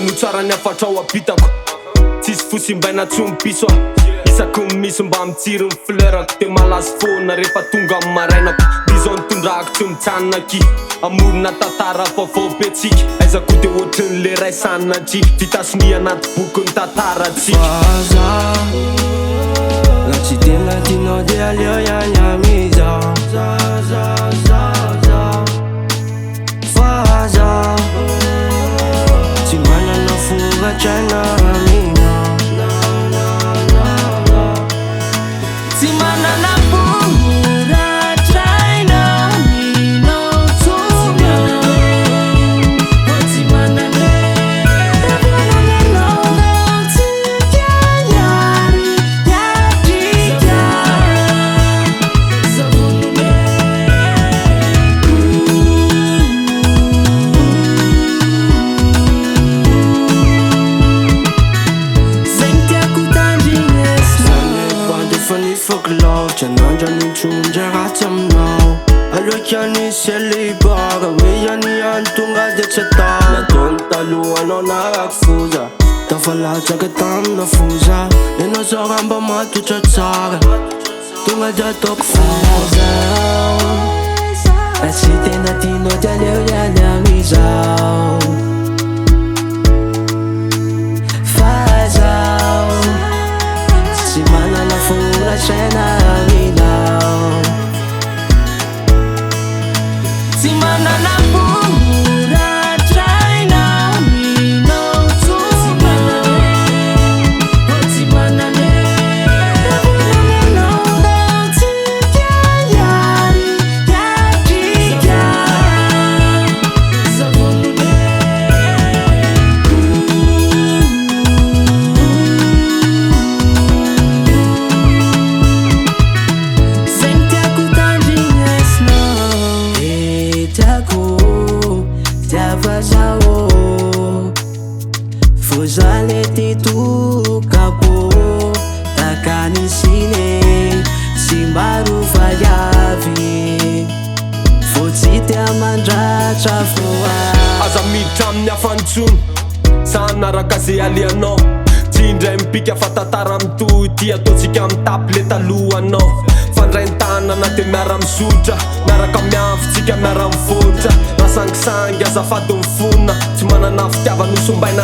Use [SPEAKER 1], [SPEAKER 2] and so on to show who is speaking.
[SPEAKER 1] notsarany afatrao apitako tsisy fosimbaina tsy ompiso isako misy mba mitsirony fleurako de malazo foana rehefa tonga amin'ny marainako bizao nitondrahako tsy mitsannaky amorona tantara vaovao betsika aizako de ohatrin'le ray sanatry vitasiny anaty boky ny tantaratsika
[SPEAKER 2] la tsy tena tinao de aleo ihany amizao faza tsy manana fogatraina amina tsy manana fogatraina amina tsona tsy manana Nandra nintsondra ratsy aminao aloka nisy alibaga hoe ihany ihany tonga de tsy atao nataony talohanao narako foza tafalatsaka tamina foza enao zao raha mba matotra tsara tonga de ataoko fazao raha tsy tena tinao de aleo ihany amizao fazao tsy manana fogatraina tsy manana fogatraina amina tsona tsy manana Fozalety tukako takany sine simbaro vayavy fotsity amandratra foa
[SPEAKER 1] aza miditra amin'ny afantsony sanaraka zay alianao tsy indray mipika fa tantara mitoy ty ataotsika mitapy le talohanao fandraintanana de miara misotra miaraka miavitsika miara mivoatra rasangisangy azafady mifona tsy manana fitiavana osombaina